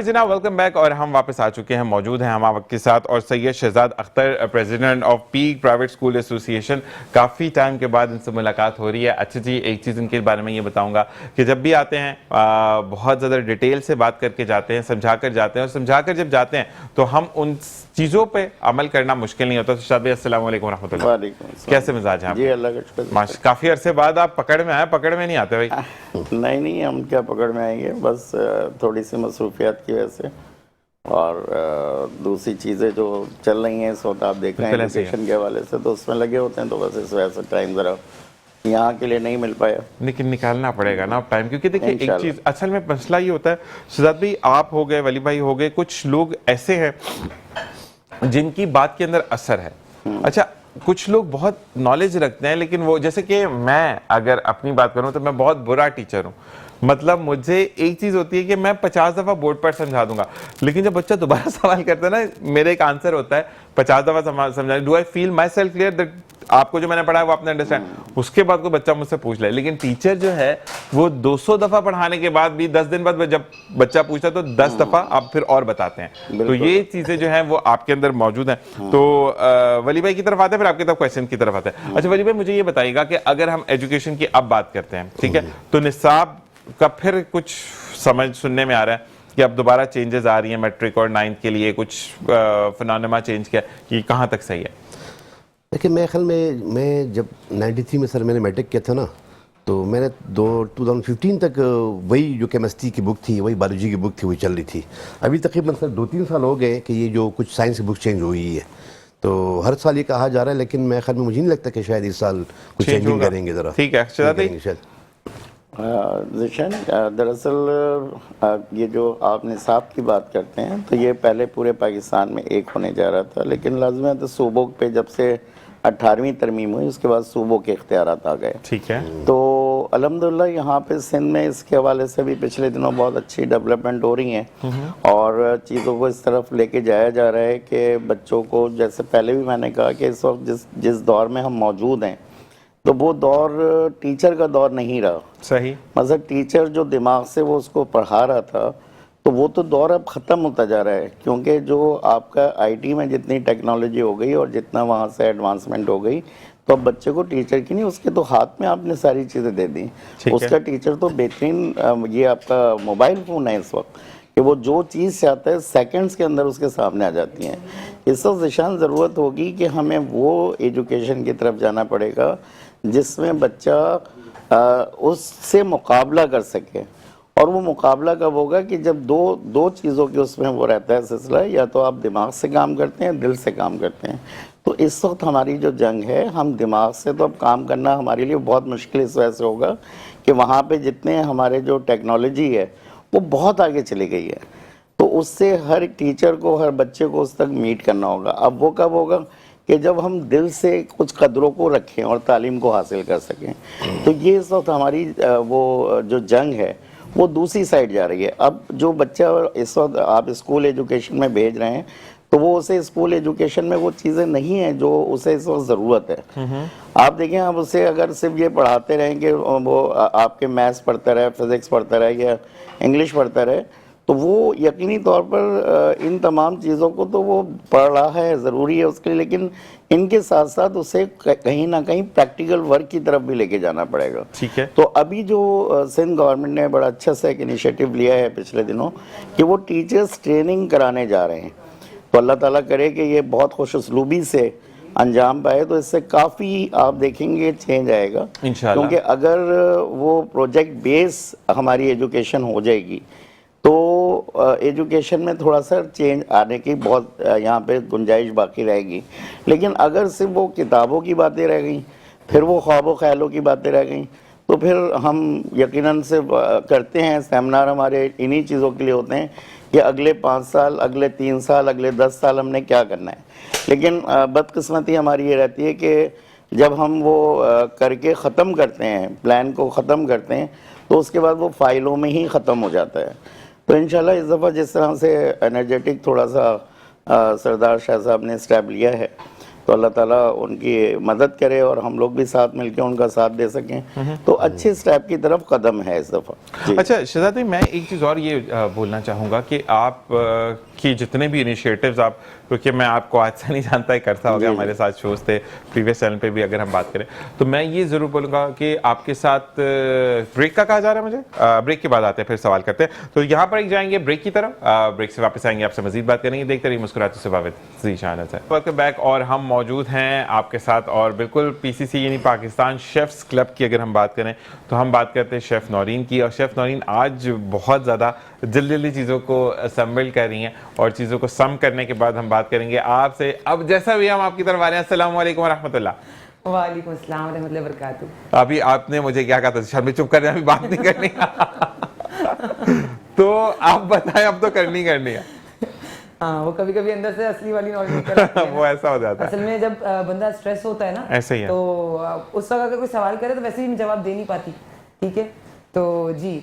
जनाब welcome back और हम वापस आ चुके हैं। मौजूद हैं हम आपके साथ और Syed Shahzad Akhtar, president of Peak private school association. काफ़ी टाइम के बाद इनसे मुलाकात हो रही है। अच्छा जी, एक चीज़ इनके बारे में ये बताऊंगा कि जब भी आते हैं बहुत ज़्यादा डिटेल से बात करके जाते हैं, समझा कर जाते हैं, और समझा कर जब जाते हैं तो हम उन चीज़ों पे अमल करना मुश्किल नहीं होता। तो शहजाद भाई अस्सलाम वालेकुम रहमतुल्लाह, कैसे मिजाज हैं आप? जी अल्लाह का शुक्र। काफ़ी अरसे बाद आप पकड़ में आए, पकड़ में नहीं आते भाई। नहीं, हम क्या पकड़ में आएंगे, बस थोड़ी सी मसरूफियात की वजह से और दूसरी चीज़ें जो चल रही हैं इस वक्त आप देख रहे हैं एजुकेशन के हवाले से, तो उसमें लगे होते हैं, तो बस इस वजह से टाइम ज़रा यहाँ के लिए नहीं मिल पाया। लेकिन निकालना पड़ेगा ना टाइम, क्योंकि देखिए एक चीज़ असल में मसला ये होता है शहजाद भाई, आप हो गए, वली भाई हो गए, कुछ लोग ऐसे हैं जिनकी बात के अंदर असर है। अच्छा, कुछ लोग बहुत नॉलेज रखते हैं, लेकिन वो, जैसे कि मैं अगर अपनी बात करूं तो मैं बहुत बुरा टीचर हूं। मतलब मुझे एक चीज होती है कि मैं 50 दफा बोर्ड पर समझा दूंगा, लेकिन जब बच्चा दोबारा सवाल करता है ना, मेरा एक आंसर होता है 50 दफा समझा, do I feel my self clear that आपको जो मैंने पढ़ा है वो आपने अंडरस्टैंड। उसके बाद कोई बच्चा मुझसे पूछ ले, लेकिन टीचर जो है वो 200 दफा पढ़ाने के बाद भी 10 दिन बाद जब बच्चा पूछता है तो 10 दफा आप फिर और बताते हैं। तो ये चीजें जो है वो आपके अंदर मौजूद हैं। तो वली भाई की तरफ आते हैं, फिर आपकी तरफ क्वेश्चन की तरफ आते हैं। अच्छा वली भाई, मुझे ये बताइएगा कि अगर हम एजुकेशन की अब बात करते हैं, ठीक है, तो निसाब का फिर कुछ समझ सुनने में आ रहा है कि अब दोबारा चेंजेस आ रही हैं मैट्रिक और 9th के लिए, कुछ फिनोमेना चेंज किया, कि कहाँ तक सही है? देखिए मेरे ख्याल में, मैं जब 93 में सर मैंने मैट्रिक किया था ना, तो मैंने 2015 तक वही जो केमिस्ट्री की बुक थी, वही बायोलॉजी की बुक थी, वही चल रही थी। अभी तकरीबन सर 2-3 साल हो गए कि ये जो कुछ साइंस की बुक चेंज हुई है, तो हर साल ये कहा जा रहा है, लेकिन मेरे ख्याल में मुझे नहीं लगता कि शायद इस साल कुछ चेंजिंग करेंगे ज़रा। ठीक है जिशन, दरअसल ये जो आप निसाब की बात करते हैं, तो ये पहले पूरे पाकिस्तान में एक होने जा रहा था, लेकिन लाजमी है तो सूबों पे जब से 18वीं तरमीम हुई उसके बाद सूबों के इख्तियारात आ गए। ठीक है। तो अल्हम्दुलिल्लाह यहाँ पे सिंध में इसके हवाले से भी पिछले दिनों बहुत अच्छी डेवलपमेंट हो रही हैं और चीज़ों को इस तरफ लेके जाया जा रहा है कि बच्चों को, जैसे पहले भी मैंने कहा कि इस वक्त जिस दौर में हम मौजूद हैं, तो वो दौर टीचर का दौर नहीं रहा। सही। मतलब टीचर जो दिमाग से वो उसको पढ़ा रहा था, तो वो तो दौर अब ख़त्म होता जा रहा है, क्योंकि जो आपका आईटी में जितनी टेक्नोलॉजी हो गई और जितना वहाँ से एडवांसमेंट हो गई, तो अब बच्चे को टीचर की नहीं, उसके तो हाथ में आपने सारी चीज़ें दे दी। उसका टीचर तो बेहतरीन, ये आपका मोबाइल फ़ोन है इस वक्त, कि वो जो चीज़ चाहता है सेकंड्स के अंदर उसके सामने आ जाती हैं। इस वक्त निशान ज़रूरत होगी कि हमें वो एजुकेशन की तरफ जाना पड़ेगा जिसमें बच्चा उससे मुकाबला कर सके। और वो मुकाबला कब होगा कि जब दो चीज़ों के उसमें वो रहता है सिलसिला, या तो आप दिमाग से काम करते हैं, दिल से काम करते हैं। तो इस वक्त हमारी जो जंग है, हम दिमाग से तो अब काम करना हमारे लिए बहुत मुश्किल इस वजह से होगा कि वहाँ पे जितने हमारे जो टेक्नोलॉजी है वो बहुत आगे चली गई है, तो उससे हर एक टीचर को, हर बच्चे को उस तक मीट करना होगा। अब वो कब होगा कि जब हम दिल से कुछ कदरों को रखें और तालीम को हासिल कर सकें। तो ये इस वक्त हमारी वो जो जंग है वो दूसरी साइड जा रही है। अब जो बच्चा इस वक्त आप स्कूल एजुकेशन में भेज रहे हैं, तो वो उसे स्कूल एजुकेशन में वो चीज़ें नहीं हैं जो उसे इस वक्त ज़रूरत है। आप देखें, आप उसे अगर सिर्फ ये पढ़ाते रहें कि वो आपके मैथ्स पढ़ता रहे, फिज़िक्स पढ़ता रहे या इंग्लिश पढ़ता रहे, तो वो यकीनी तौर पर इन तमाम चीज़ों को तो वो पढ़ रहा है, ज़रूरी है उसके लिए, लेकिन इनके साथ साथ उसे कहीं ना कहीं प्रैक्टिकल वर्क की तरफ भी लेके जाना पड़ेगा। ठीक है। तो अभी जो सिंध गवर्नमेंट ने बड़ा अच्छा सा एक इनिशिएटिव लिया है पिछले दिनों कि वो टीचर्स ट्रेनिंग कराने जा रहे हैं, तो अल्लाह ताला करे कि ये बहुत खुशउस्लूबी से अंजाम पाए, तो इससे काफ़ी आप देखेंगे चेंज आएगा इंशाल्लाह। क्योंकि अगर वो प्रोजेक्ट बेस हमारी एजुकेशन हो जाएगी तो एजुकेशन में थोड़ा सा चेंज आने की बहुत यहाँ पे गुंजाइश बाकी रहेगी। लेकिन अगर सिर्फ वो किताबों की बातें रह गई, फिर वो ख्वाब व ख्यालों की बातें रह गई, तो फिर हम यकीनन से करते हैं सेमिनार हमारे इन्हीं चीज़ों के लिए होते हैं कि अगले 5 साल, अगले 3 साल, अगले 10 साल हमने क्या करना है। लेकिन बदकिस्मती हमारी ये रहती है कि जब हम वो करके ख़त्म करते हैं, प्लान को ख़त्म करते हैं, तो उसके बाद वो फाइलों में ही ख़त्म हो जाता है। तो इंशाल्लाह इस दफ़ा जिस तरह से एनर्जेटिक थोड़ा सा सरदार शाह साहब ने स्टेप लिया है, तो अल्लाह ताला उनकी मदद करे और हम लोग भी साथ मिलकर उनका साथ दे सकें। तो अच्छे स्टेप की तरफ कदम है इस दफ़ा। अच्छा शहजाद भाई, मैं एक चीज़ और ये बोलना चाहूँगा कि आप की जितने भी इनिशिएटिव्स आप, क्योंकि मैं आपको आज से नहीं जानता, ही करता हो गया, हमारे साथ शोज थे प्रीवियस चैनल पे भी अगर हम बात करें, तो मैं ये ज़रूर बोलूँगा कि आपके साथ ब्रेक का कहा जा रहा है मुझे, ब्रेक के बाद आते हैं फिर सवाल करते हैं। तो यहाँ पर एक जाएंगे ब्रेक की तरफ, ब्रेक से वापस आएंगे, आपसे मजीद बात करेंगे। देखते रहिए मुस्कुराते से बाबत ज़ीशान है वेलकम बैक, और हम मौजूद हैं आपके साथ, और बिल्कुल PCC यानी पाकिस्तान शेफ्स क्लब की अगर हम बात करें तो हम बात करते हैं शेफ़ नौरीन की। और शेफ़ नौरीन आज बहुत ज़्यादा जल्दी चीज़ों को असम्बल कर रही हैं, और चीज़ों को सम करने के बाद हम बात करेंगे आपसे। अब जैसा भी हम आपकी तरफ आ रहे हैं, अस्सलाम वालेकुम व रहमतुल्लाह। वालेकुम अस्सलाम रहमतुल्लाहि व बरकातुहू। अभी आपने मुझे क्या कहा था, शर्मी चुप कर रहे हैं, अभी बात नहीं करनी तो आप बताएं, अब तो करनी है। हाँ, वो कभी कभी अंदर से असली वाली नॉलेज निकल आती है ना। वो ऐसा हो जाता है असल में जब बंदा स्ट्रेस होता है ना, ऐसे ही है। तो उस वक्त अगर कोई सवाल करे तो वैसे ही मैं जवाब दे नहीं पाती। ठीक है, तो जी,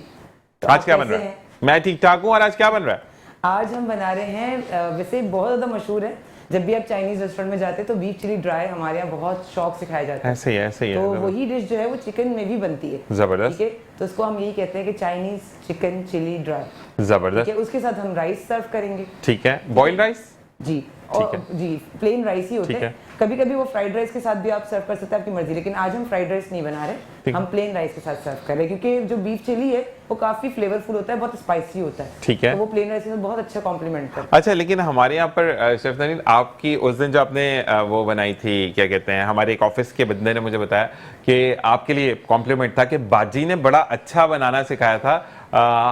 तो आज आप क्या बन कैसे रहा है? हैं? मैं ठीक ठाक हूँ। और आज क्या बन रहा है? आज हम बना रहे हैं, वैसे बहुत ज़्यादा मशहूर है, जब भी आप चाइनीज रेस्टोरेंट में जाते हैं तो बीफ चिली ड्राई हमारे यहाँ बहुत शौक से खाया जाता है। ऐसे ही है। तो वही डिश जो है वो चिकन में भी बनती है। जबरदस्त। ठीक है, तो उसको हम यही कहते हैं कि चाइनीज चिकन चिली ड्राई। ठीक जबरदस्त। है, उसके साथ हम राइस सर्व करेंगे। ठीक है, बॉइल्ड राइस। जी, और जी प्लेन राइस ही होते ठीक हैं। है। कभी कभी वो फ्राइड राइस के साथ भी आप सर्व कर सकते हैं, आपकी मर्जी। लेकिन आज हम फ्राइड राइस नहीं बना रहे, ठीक। हम प्लेन राइस के साथ सर्व कर रहे हैं, क्योंकि जो बीफ चिली है वो काफी फ्लेवरफुल होता है, बहुत स्पाइसी होता है। ठीक है। तो वो प्लेन राइस के साथ बहुत अच्छा कॉम्प्लीमेंट करता है। अच्छा, लेकिन हमारे यहाँ पर शेफ नरीन, आपकी उस दिन जो आपने वो बनाई थी, क्या कहते हैं, हमारे एक ऑफिस के बंदे ने मुझे बताया कि आपके लिए कॉम्प्लीमेंट था कि बाजी ने बड़ा अच्छा बनाना सिखाया था।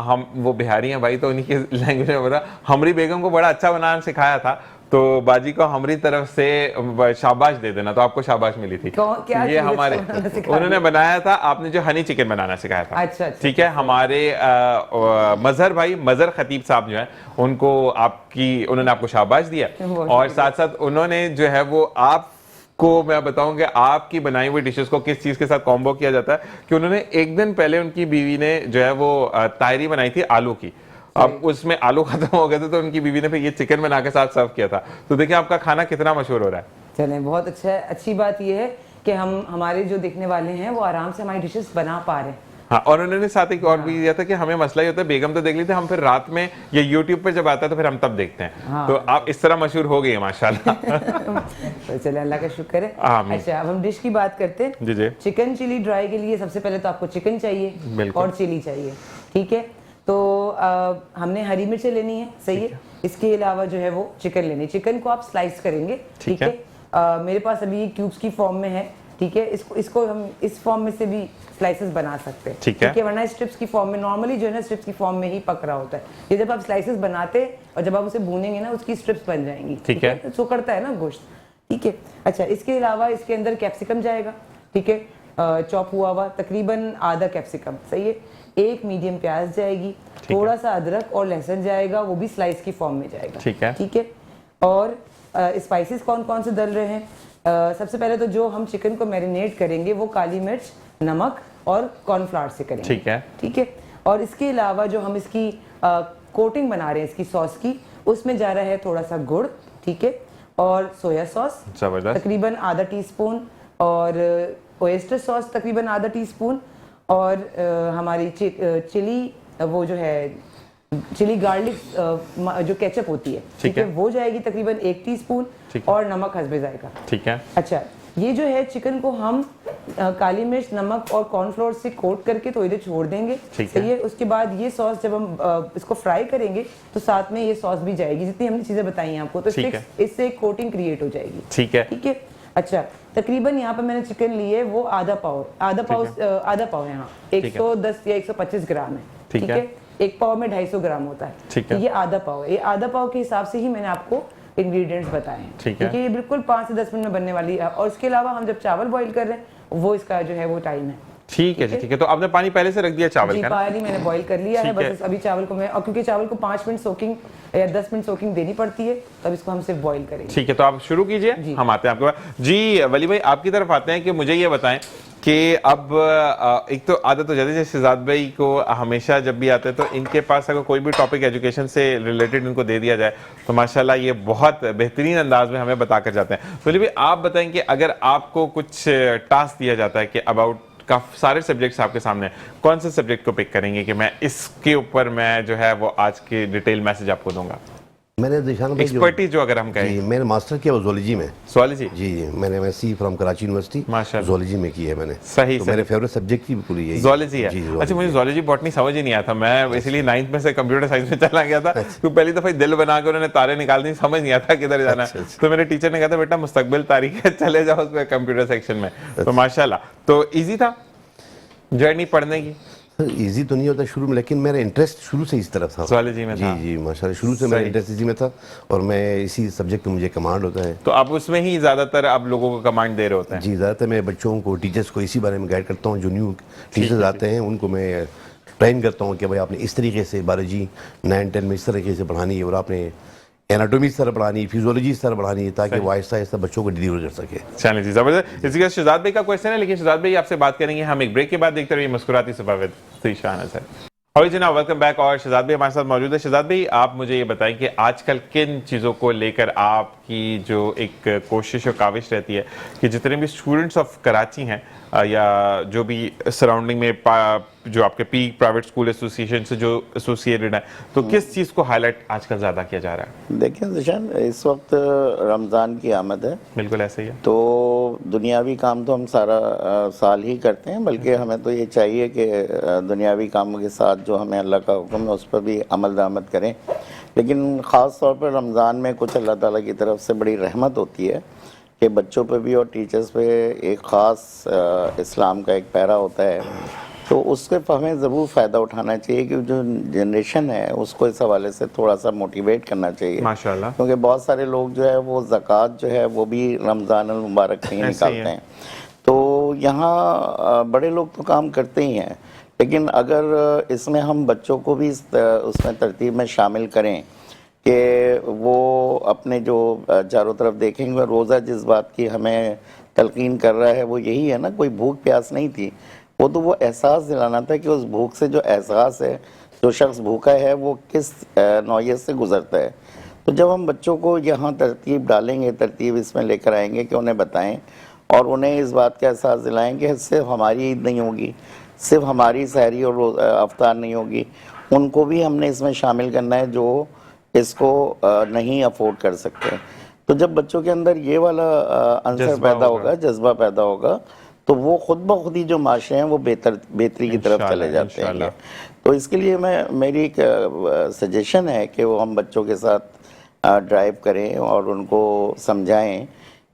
हम वो बिहारी हैं भाई, तो उन्हीं की लैंग्वेज में बता, हमरी बेगम को बड़ा अच्छा बनाना सिखाया था, तो बाजी को हमारी तरफ से शाबाश दे देना। तो आपको शाबाश मिली थी। क्या ये हमारे उन्होंने बनाया था, आपने जो हनी चिकन बनाना सिखाया था। अच्छा। ठीक है, हमारे मजहर भाई, मजहर खतीब साहब जो है, उनको उन्होंने आपको शाबाश दिया, और साथ साथ उन्होंने जो है वो आपको मैं बताऊंगा आपकी बनाई हुई डिशेस को किस चीज के साथ कॉम्बो किया जाता है, कि उन्होंने एक दिन पहले उनकी बीवी ने जो है वो तायरी बनाई थी आलू की। अब उसमें आलू खत्म हो गए थे, तो उनकी बीवी ने फिर ये चिकन बना के साथ सर्व किया था। तो देखिए आपका खाना कितना मशहूर हो रहा है। चले, बहुत अच्छा है। अच्छी बात यह है कि हमारे जो देखने वाले हैं वो आराम से हमारी डिशेस बना पा रहे हैं। हाँ, और उन्होंने साथ एक और भी दिया था कि हमें मसला ही होता है, बेगम तो देख ली थी, हम फिर रात में या यूट्यूब पे जब आता है तो फिर हम तब देखते हैं। हाँ। तो आप इस तरह मशहूर हो गई है माशाल्लाह। तो चले, अल्लाह का शुक्र है। आमीन। अच्छा, अब हम डिश की बात करते हैं। जी जी। चिकन चिली ड्राई के लिए सबसे पहले तो आपको चिकन चाहिए बिल्कुल। और चिली चाहिए। ठीक है, तो हमने हरी मिर्चें लेनी है, सही है। इसके अलावा जो है वो चिकन लेनी है। चिकन को आप स्लाइस करेंगे। ठीक है, मेरे पास अभी क्यूब्स की फॉर्म में है। ठीक है, इसको हम इस फॉर्म में से भी स्लाइसेस बना सकते हैं। ठीक है, वरना स्ट्रिप्स की फॉर्म में नॉर्मली जो है ना स्ट्रिप्स की फॉर्म में ही पक रहा होता है। ये जब आप स्लाइसेस बनाते और जब आप उसे भूनेंगे ना, उसकी स्ट्रिप्स बन जाएंगी। ठीक है, तो चुकड़ता है ना गोश्त। ठीक है, अच्छा, इसके अलावा इसके अंदर कैप्सिकम जाएगा। ठीक है, चॉप हुआ हुआ तकरीबन आधा कैप्सिकम, सही है। एक मीडियम प्याज जाएगी, थोड़ा सा अदरक और लहसुन जाएगा, वो भी स्लाइस की फॉर्म में जाएगा। ठीक है। ठीक है, और स्पाइसेस कौन कौन से डल रहे हैं? सबसे पहले तो जो हम चिकन को मैरिनेट करेंगे वो काली मिर्च, नमक और कॉर्नफ्लावर से करेंगे। ठीक है। ठीक है, और इसके अलावा जो हम इसकी कोटिंग बना रहे हैं इसकी सॉस की, उसमें जा रहा है थोड़ा सा गुड़। ठीक है, और सोया सॉस तकरीबन आधा टीस्पून, और ओएस्टर सॉस तकरीबन आधा टीस्पून, और हमारी चिली वो जो है चिली गार्लिक जो केचप होती है, ठीक है, वो जाएगी तकरीबन 1 टीस्पून, और नमक हस्बे जाएगा। ठीक है। अच्छा, ये जो है चिकन को हम काली मिर्च, नमक और कॉर्नफ्लोर से कोट करके तो इधर छोड़ देंगे। सही है। उसके बाद ये सॉस जब हम इसको फ्राई करेंगे तो साथ में ये सॉस भी जाएगी, जितनी हमने चीजें बताई हैं आपको, तो इससे एक कोटिंग क्रिएट हो जाएगी। ठीक है। ठीक है, अच्छा, तकरीबन यहाँ पे मैंने चिकन ली है वो आधा पाव है। हाँ, 110 या 125 ग्राम है। ठीक है, एक पाव में 250 ग्राम होता है। ठीक है, ये आधा पाव है। ये आधा पाव के हिसाब से ही मैंने आपको इंग्रेडिएंट्स बताए हैं। ठीक है, ये बिल्कुल 5 से 10 मिनट में बनने वाली है। और इसके अलावा हम जब चावल बॉईल कर रहे हैं वो इसका जो है वो टाइम है। ठीक है जी, ठीक है। तो आपने पानी पहले से रख दिया चावल का? पानी मैंने बॉईल कर लिया है, बस अभी चावल को मैं, और क्योंकि चावल को 5 मिनट सोकिंग या 10 मिनट सोकिंग देनी पड़ती है, तब इसको हम सिर्फ बॉईल करेंगे। ठीक है, तो आप शुरू कीजिए, हम आते हैं आपके पास। जी वली भाई, आपकी तरफ आते हैं कि मुझे ये बताएं कि अब एक तो आदत हो जाती है शहजाद भाई को, हमेशा जब भी आते हैं तो इनके पास अगर कोई भी टॉपिक एजुकेशन से रिलेटेड इनको दे दिया जाए तो माशाल्लाह ये बहुत बेहतरीन अंदाज में हमें बता कर जाते हैं। तो भी आप बताएं कि अगर आपको कुछ टास्क दिया जाता है कि अबाउट सारे सब्जेक्ट्स आपके सामने, कौन से सब्जेक्ट को पिक करेंगे कि मैं इसके ऊपर मैं जो है वो आज के डिटेल मैसेज आपको दूंगा? मैंने दिशान भाई एक्सपर्टीज जो अगर हम कहें, मैंने मास्टर किया जोलॉजी में। जोलॉजी? जी मैंने एमएससी फ्रॉम कराची यूनिवर्सिटी माशाल्लाह जोलॉजी में की है मैंने। सही तो सही। मेरे फेवरेट सब्जेक्ट ही बिल्कुल यही जोलॉजी है। zoology अच्छा, मुझे है। जोलॉजी बॉटनी समझ ही नहीं आया था, मैं इसलिए 9th में से कंप्यूटर साइंस में चला गया था। तो पहली दफा दिल बना के उन्होंने तारे निकाल दी, समझ नहीं आता किधर जाना है। तो मेरे टीचर ने कहा था बेटा मुस्तकबिल तारीख है, चले जाओ उसमें कंप्यूटर सेक्शन में। तो माशाल्लाह, तो इजी था जर्नी पढ़ने की? इजी तो नहीं होता शुरू में, लेकिन मेरा इंटरेस्ट शुरू से इस तरफ था, zoology में जी था। जी माशाल्लाह शुरू से मेरा इंटरेस्ट इसी में था और मैं इसी सब्जेक्ट में मुझे कमांड होता है। तो आप उसमें ही ज्यादातर आप लोगों को कमांड दे रहे होते हैं? जी ज़्यादातर मैं बच्चों को, टीचर्स को इसी बारे में गाइड करता हूँ। जो न्यू टीचर्स आते हैं उनको मैं ट्रेन करता हूँ कि भाई आपने इस तरीके से बायोलॉजी 9-10 में इस तरीके से पढ़ानी है और आपने एनाटॉमी इस तरह पढ़ानी है, फिजियोलॉजी इस तरह पढ़ानी है, ताकि वो आहिस्ता आहिस्ता बच्चों को डिलीवर कर सके। चलिए जी, जबरदस्त। इसी के साथ शहजाद भाई का क्वेश्चन है, लेकिन शहजाद भाई आपसे बात करेंगे हम एक ब्रेक के बाद। देखते रहिए मुस्कुराती सुबह विद ज़ीशान सर। और जनाब वेलकम बैक, और शहजाद भाई हमारे साथ मौजूद है। शहजाद भाई, आप मुझे ये बताएं कि आजकल किन चीज़ों को लेकर आपकी जो एक कोशिश और काविश रहती है कि जितने भी स्टूडेंट्स ऑफ कराची हैं या जो भी सराउंडिंग में जो आपके पीक प्राइवेट स्कूल एसोसिएशन से जो एसोसिएटेड है, तो किस चीज़ को हाईलाइट आजकल ज़्यादा किया जा रहा है? देखिए ज़ीशान, इस वक्त रमज़ान की आमद है। बिल्कुल ऐसे ही है। तो दुनियावी काम तो हम सारा साल ही करते हैं, बल्कि हमें तो ये चाहिए कि दुनियावी कामों के साथ जो हमें अल्लाह का हुक्म है उस पर भी अमल दरामद करें। लेकिन ख़ास तौर पर रमज़ान में कुछ अल्लाह ताला की तरफ से बड़ी रहमत होती है कि बच्चों पे भी और टीचर्स पे एक ख़ास इस्लाम का एक पैरा होता है, तो उससे हमें ज़रूर फ़ायदा उठाना चाहिए कि जो जनरेशन है उसको इस हवाले से थोड़ा सा मोटिवेट करना चाहिए माशाल्लाह। क्योंकि बहुत सारे लोग जो है वो ज़कात जो है वो भी रमज़ान अल मुबारक में ही निकालते हैं। तो यहाँ बड़े लोग तो काम करते ही हैं, लेकिन अगर इसमें हम बच्चों को भी उसमें तरतीब में शामिल करें कि वो अपने जो चारों तरफ देखेंगे, रोज़ा जिस बात की हमें तलकीन कर रहा है वो यही है ना, कोई भूख प्यास नहीं थी, वो तो वो एहसास दिलाना था कि उस भूख से जो एहसास है, जो शख्स भूखा है वो किस नौयत से गुज़रता है। तो जब हम बच्चों को यहाँ तरतीब डालेंगे, तरतीब इसमें लेकर आएंगे कि उन्हें बताएं और उन्हें इस बात का एहसास दिलाएं कि सिर्फ हमारी ईद नहीं होगी, सिर्फ हमारी सहरी और अफ्तार नहीं होगी, उनको भी हमने इसमें शामिल करना है जो इसको नहीं अफोर्ड कर सकते। तो जब बच्चों के अंदर ये वाला आंसर पैदा होगा, जज्बा पैदा होगा, तो वो खुद ब खुद ही जो माशरे हैं वो बेहतरी की तरफ चले जाते हैं। तो इसके लिए मेरी एक सजेशन है कि वो हम बच्चों के साथ ड्राइव करें और उनको समझाएं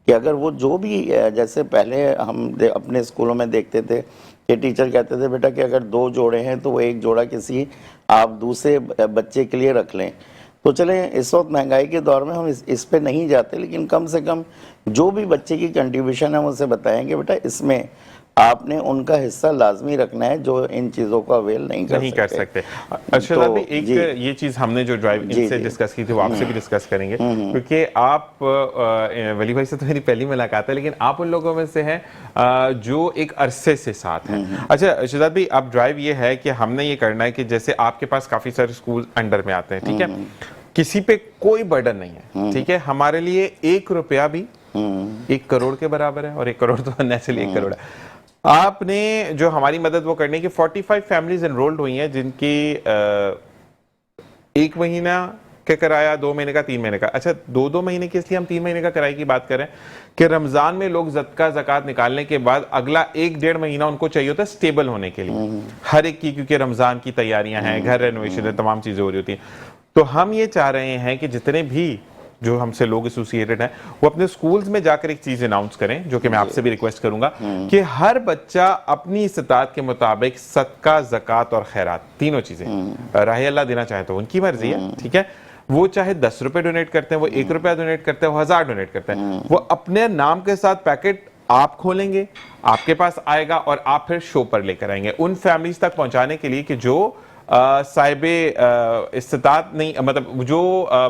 कि अगर वो जो भी, जैसे पहले हम अपने स्कूलों में देखते थे कि टीचर कहते थे बेटा कि अगर 2 जोड़े हैं तो वो एक जोड़ा किसी आप दूसरे बच्चे के लिए रख लें। तो चलें, इस वक्त महंगाई के दौर में हम इस पे नहीं जाते, लेकिन कम से कम जो भी बच्चे की कंट्रीब्यूशन है उसे बताएंगे बेटा इसमें आपने उनका हिस्सा लाजमी रखना है जो इन चीज़ों को अवेल नहीं कर सकते। अच्छा भाई, एक ये चीज़ हमने जो ड्राइव इनसे डिस्कस की थी वो आपसे भी डिस्कस करेंगे, क्योंकि आप वली भाई से तो मेरी पहली मुलाकात है, लेकिन आप उन लोगों में से हैं जो एक अरसे से साथ हैं। अच्छा शहजाद भाई, अब ड्राइव ये है कि हमने ये करना है कि जैसे आपके पास काफ़ी सारे स्कूल अंडर में आते हैं, ठीक है, किसी पे कोई बर्डन नहीं है, ठीक है, हमारे लिए 1 रुपया भी 1 करोड़ के बराबर है, और 1 करोड़ तो नेचुरली 1 करोड़ है। आपने जो हमारी मदद वो करने की 45 फैमिलीज एनरोल्ड हुई हैं जिनकी 1 महीना का किराया, 2 महीने का, 3 महीने का। अच्छा, 2-2 महीने की, इसलिए हम 3 महीने का किराए की बात करें कि रमजान में लोग ज़कात निकालने के बाद अगला 1-1.5 महीना उनको चाहिए होता है स्टेबल होने के लिए हर एक की, क्योंकि रमजान की तैयारियां हैं, घर रेनोवेशन है, तमाम चीजें हो रही होती हैं। तो हम ये चाह रहे हैं कि जितने भी जो हमसे लोग एसोसिएटेड हैं वो अपने स्कूल्स में जाकर एक चीज अनाउंस करें, जो कि मैं आपसे भी रिक्वेस्ट करूंगा कि हर बच्चा अपनी इस्तात के मुताबिक सदका, ज़कात और खैरात, तीनों चीजें राह अल्लाह देना चाहे तो उनकी मर्जी है, ठीक है, वो चाहे 10 रुपए डोनेट करते हैं, वो 1 रुपया डोनेट करते हैं, वो 1000 डोनेट करते हैं, वो अपने नाम के साथ पैकेट आप खोलेंगे, आपके पास आएगा और आप फिर शो पर लेकर आएंगे उन फैमिलीज तक पहुंचाने के लिए कि जो साहिबे इस्तात नहीं, मतलब जो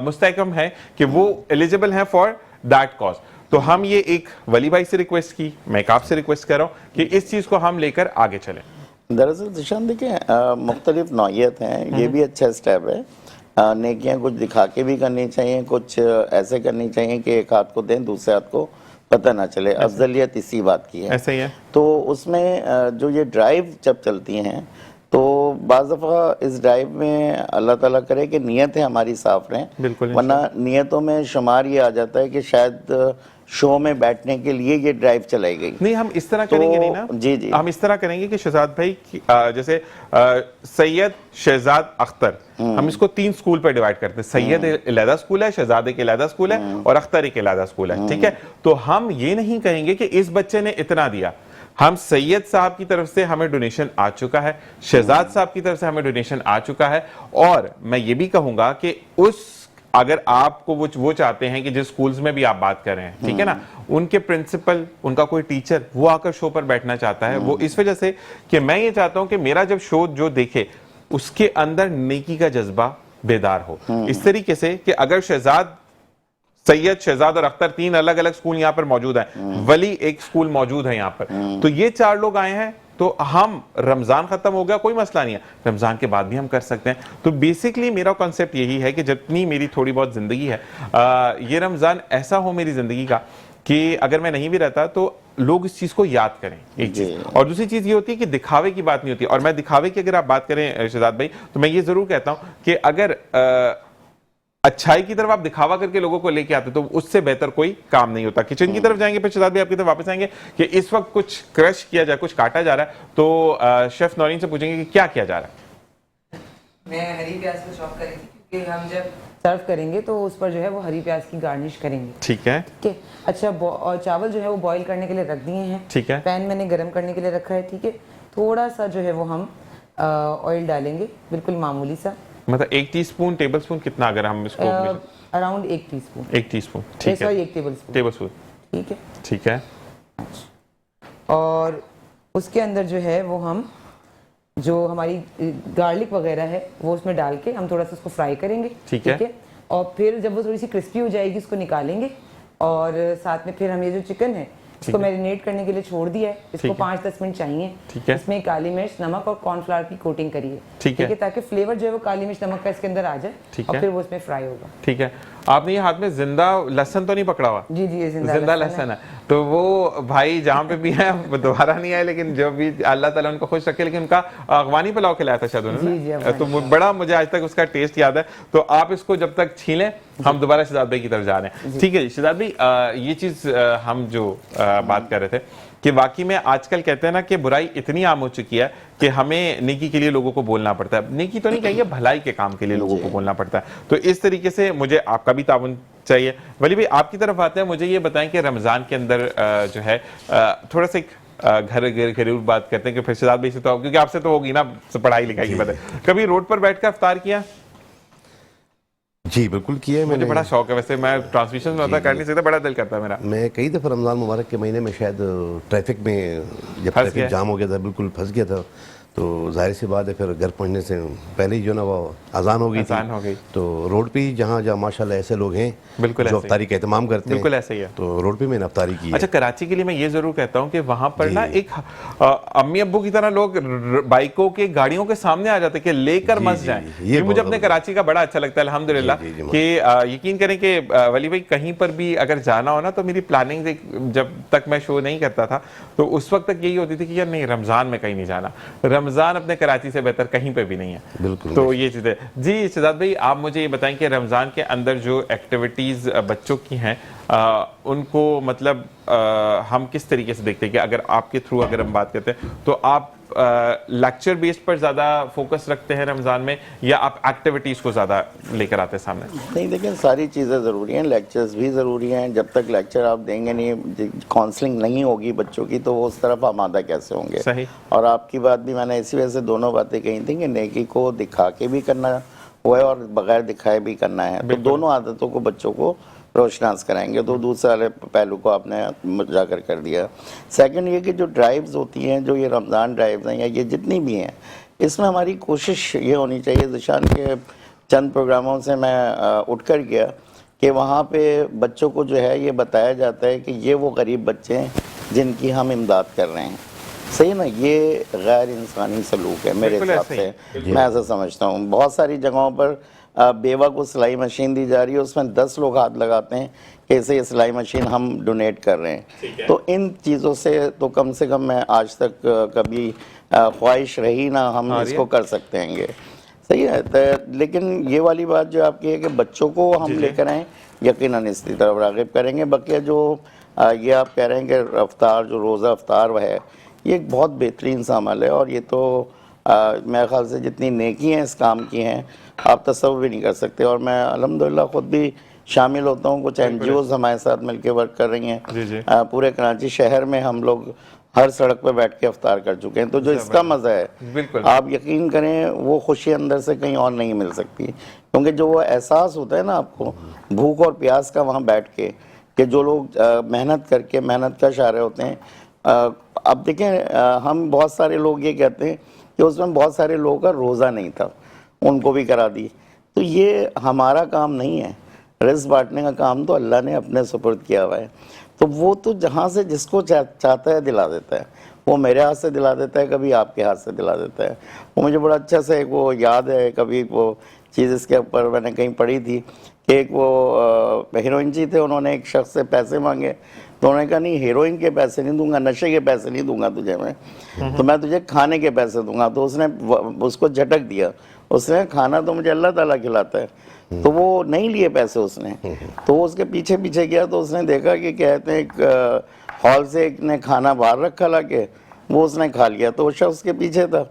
मुस्तहकम है कि वो एलिजिबल है फॉर दैट कॉज। तो हम ये एक वली भाई से रिक्वेस्ट की, मैं एक आपसे रिक्वेस्ट कर रहा हूँ कि इस चीज को हम लेकर आगे चलें। दरअसल जिशान देखिए, मुख्तलिफ नौइयत हैं, ये भी अच्छा स्टेप है। नेकियां कुछ दिखा के भी करनी चाहिए, कुछ ऐसे करनी चाहिए कि एक हाथ को दें दूसरे हाथ को पता ना चले। अफजलियत इसी बात की है। ऐसा ही है। तो उसमें जो ये ड्राइव जब चलती हैं तो बाज़ दफ़ा इस ड्राइव में अल्लाह ताला करे कि नीयतें हमारी साफ रहें, बिल्कुल, वरना नियतों में शुमार ये आ जाता है कि शायद शो में बैठने के लिए ये ड्राइव चलाई गई। नहीं, हम इस तरह करेंगे नहीं ना। जी जी, हम इस तरह करेंगे कि शहजाद भाई जैसे सैयद शहजाद अख्तर, हम इसको 3 स्कूल पे डिवाइड करते हैं। सैयद एक अलहदा स्कूल है, शहजाद एक अलहदा स्कूल है और अख्तर एक अलहदा स्कूल है, ठीक है। तो हम ये नहीं कहेंगे कि इस बच्चे ने इतना दिया। हम सैयद साहब की तरफ से हमें डोनेशन आ चुका है, शहजाद साहब की तरफ से हमें डोनेशन आ चुका है, और मैं ये भी कहूंगा कि अगर आपको वो चाहते हैं कि जिस स्कूल्स में भी आप बात कर रहे हैं, ठीक है ना, उनके प्रिंसिपल, उनका कोई टीचर वो आकर शो पर बैठना चाहता है, वो इस वजह से कि मैं ये चाहता हूं कि मेरा जब शो जो देखे उसके अंदर नेकी का जज्बा बेदार हो, इस तरीके से कि अगर सैयद, शहजाद और अख्तर 3 अलग अलग स्कूल यहाँ पर मौजूद हैं, वली एक स्कूल मौजूद है यहाँ पर, तो ये 4 लोग आए हैं, तो हम रमजान खत्म हो गया कोई मसला नहीं है, रमजान के बाद भी हम कर सकते हैं। तो बेसिकली मेरा कॉन्सेप्ट यही है कि जितनी मेरी थोड़ी बहुत जिंदगी है, ये रमजान ऐसा हो मेरी जिंदगी का कि अगर मैं नहीं भी रहता तो लोग इस चीज को याद करें, एक चीज। और दूसरी चीज ये होती है कि दिखावे की बात नहीं होती, और मैं दिखावे की अगर आप बात करें शहजाद भाई, तो मैं ये जरूर कहता हूं कि अगर अच्छाई की तरफ आप दिखावा करके लोगों को लेके आते तो उससे बेहतर कोई काम नहीं होता। किचन की तरफ जाएंगे, फिर शहजाद भाई आपकी तरफ वापस आएंगे कि इस वक्त कुछ क्रश किया जाए, कुछ काटा जा रहा है, तो शेफ नौरीन से पूछेंगे कि क्या किया जा रहा है। मैं हरी प्याज को चॉप करी थी क्योंकि हम जब सर्व करेंगे तो उस पर जो है वो हरी प्याज की गार्निश करेंगे। ठीक है, ठीक है। अच्छा, और चावल जो है वो बॉईल करने के लिए रख दिए हैं। ठीक है। पैन मैंने गर्म करने के लिए रखा है। ठीक है। थोड़ा सा जो है वो हम ऑयल डालेंगे, बिल्कुल मामूली सा, मतलब 1 टीस्पून, टेबल स्पून कितना, अगर हम इसको अराउंड 1 टीस्पून। 1 टीस्पून, ठीक है, 1 टेबल स्पून। ठीक है, ठीक है। और उसके अंदर जो है वो हम जो हमारी गार्लिक वगैरह है वो उसमें डाल के हम थोड़ा सा उसको फ्राई करेंगे। ठीक है। और फिर जब वो थोड़ी सी क्रिस्पी हो जाएगी उसको निकालेंगे, और साथ में फिर हम ये जो चिकन है इसको मैरिनेट करने के लिए छोड़ दिया है। इसको 5-10 मिनट चाहिए। ठीक है। इसमें काली मिर्च, नमक और कॉर्नफ्लावर की कोटिंग करिए। ठीक है, ताकि फ्लेवर जो है वो काली मिर्च नमक का इसके अंदर आ जाए, और फिर वो इसमें फ्राई होगा। ठीक है। आपने ये हाथ में जिंदा लहसुन तो नहीं पकड़ा हुआ? जी जी, जिंदा लहसुन है। तो वो भाई जहाँ पे भी है दोबारा नहीं आए, लेकिन जो भी अल्लाह ताला उनको खुश रखे, लेकिन उनका अफगानी पुलाव खिलाया था शायद उन्होंने, तो बड़ा मुझे आज तक उसका टेस्ट याद है। तो आप इसको जब तक छीलें, हम दोबारा शहजाद भाई की तरफ जा रहे हैं। ठीक है शहजाद भाई, ये चीज हम जो बात कर रहे थे कि वाकई में आजकल कहते हैं ना कि बुराई इतनी आम हो चुकी है कि हमें नेकी के लिए लोगों को बोलना पड़ता है। नेकी तो नहीं कहेंगे, भलाई के काम के लिए लोगों को बोलना पड़ता है। तो इस तरीके से मुझे आपका भी ताउन चाहिए। वली भाई आपकी तरफ आते हैं, मुझे ये बताएं कि रमजान के अंदर जो है थोड़ा सा घरेलू बात करते हैं कि फिर शहजाद भाई से तो, क्योंकि आपसे तो होगी ना पढ़ाई लिखाई की बात है, कभी रोड पर बैठकर इफ्तार किया? जी बिल्कुल किया है मुझे बड़ा शौक है, वैसे मैं ट्रांसमिशन में होता कर नहीं सकता, बड़ा दिल करता है मेरा। मैं कई दफ़ा रमज़ान मुबारक के महीने में शायद ट्रैफिक में जब ट्रैफिक जाम हो गया था, बिल्कुल फंस गया था, तो जाहिर सी बात है फिर घर पहुंचने से पहले ही जो ना वो अजान हो गई, तो रोड पे ही जहाँ माशाल्लाह ऐसे लोग हैं बिल्कुल जो अफ्तारी का एहतमाम करते हैं, बिल्कुल ऐसे ही है, तो रोड पे मैंने अफ्तारी की। अच्छा, कराची के लिए मैं ये जरूर कहता हूँ कि वहां पर ना एक अम्मी अब्बू की तरह लोग बाइकों के गाड़ियों के सामने आ जाते कि लेकर मस जाएं। ये मुझे अपने कराची का बड़ा अच्छा लगता है अल्हम्दुलिल्लाह। कि यकीन करें कि वली भाई कहीं पर भी अगर जाना हो ना, तो मेरी प्लानिंग जब तक मैं शो नहीं करता था तो उस वक्त तक यही होती थी कि यार नहीं, रमजान में कहीं नहीं जाना, रमजान अपने कराची से बेहतर कहीं पे भी नहीं है। बिल्कुल। तो ये चीजें जी शहजाद भाई, आप मुझे ये बताएं कि रमजान के अंदर जो एक्टिविटीज बच्चों की हैं उनको मतलब हम किस तरीके से देखते हैं कि अगर आपके थ्रू अगर हम बात करते हैं तो आप लेक्चर बेस्ड पर ज्यादा फोकस रखते हैं रमजान में, या आप एक्टिविटीज को ज्यादा लेकर आते हैं सामने? नहीं, देखिए सारी चीज़ें ज़रूरी हैं, लेक्चर्स भी ज़रूरी हैं। जब तक लेक्चर आप देंगे नहीं, काउंसलिंग नहीं होगी बच्चों की, तो वो उस तरफ आमादा कैसे होंगे? सही। और आपकी बात भी मैंने इसी वजह से दोनों बातें कही थी कि नेकी को दिखा के भी करना हुआ है और बगैर दिखाए भी करना है, तो दोनों आदतों को बच्चों को रोशनास कराएंगे। तो दूसरे वाले पहलू को आपने उजागर कर दिया। सेकंड ये कि जो ड्राइव्स होती हैं, जो ये रमज़ान ड्राइव्स हैं या ये जितनी भी हैं, इसमें हमारी कोशिश ये होनी चाहिए, ज़िशान के चंद प्रोग्रामों से मैं उठकर गया कि वहाँ पे बच्चों को जो है ये बताया जाता है कि ये वो गरीब बच्चे हैं जिनकी हम इमदाद कर रहे हैं। सही ना, ये गैर इंसानी सलूक है मेरे बिल्कुल हिसाब ऐसे से, मैं ऐसा समझता हूँ। बहुत सारी जगहों पर बेवा को सिलाई मशीन दी जा रही है, उसमें 10 लोग हाथ लगाते हैं कि इसे ये सिलाई मशीन हम डोनेट कर रहे हैं। तो इन चीज़ों से तो कम से कम मैं आज तक कभी ख्वाहिश रही ना हम इसको कर सकते हैं। सही है, तो लेकिन ये वाली बात जो आपकी है कि बच्चों को हम लेकर आएँ, यकीनन इसकी तरफ राग़िब करेंगे। बाकी जो ये आप कह रहे हैं कि अफ्तार जो रोज़ा अफ्तार है, ये एक बहुत बेहतरीन सा अमल है और ये तो मेरे ख्याल से जितनी नेकी हैं इस काम की हैं आप तसव्वुर भी नहीं कर सकते। और मैं अल्हम्दुलिल्लाह ख़ुद भी शामिल होता हूँ, कुछ NGOs हमारे साथ मिलकर वर्क कर रही हैं। पूरे कराची शहर में हम लोग हर सड़क पर बैठ के अफ्तार कर चुके हैं। तो जो इसका मज़ा है, आप यकीन करें वो खुशी अंदर से कहीं और नहीं मिल सकती, क्योंकि जो वो एहसास होता है ना आपको भूख और प्यास का वहाँ बैठ के, कि जो लोग मेहनत करके मेहनत का इशारे होते हैं। अब देखें, हम बहुत सारे लोग ये कहते हैं कि उसमें बहुत सारे लोगों का रोज़ा नहीं था, उनको भी करा दी। तो ये हमारा काम नहीं है, रिज़्क़ बांटने का काम तो अल्लाह ने अपने सुपुर्द किया हुआ है। तो वो तो जहाँ से जिसको चाहता है दिला देता है। वो मेरे हाथ से दिला देता है, कभी आपके हाथ से दिला देता है। वो मुझे बड़ा अच्छा से वो याद है, कभी वो चीज़ इसके ऊपर मैंने कहीं पढ़ी थी कि एक वो हीरोइन जी थे, उन्होंने एक शख्स से पैसे मांगे, तो उन्होंने कहा नहीं हीरोइन के पैसे नहीं दूंगा, नशे के पैसे नहीं दूंगा तुझे मैं, तो मैं तुझे खाने के पैसे दूंगा। तो उसने उसको झटक दिया, उसने खाना तो मुझे अल्लाह ताला खिलाता है, तो वो नहीं लिए पैसे उसने। तो वो उसके पीछे पीछे गया, तो उसने देखा कि कहते हैं एक हॉल से एक ने खाना बाहर रखा ला के, वो उसने खा लिया। तो वो शख्स उसके पीछे था,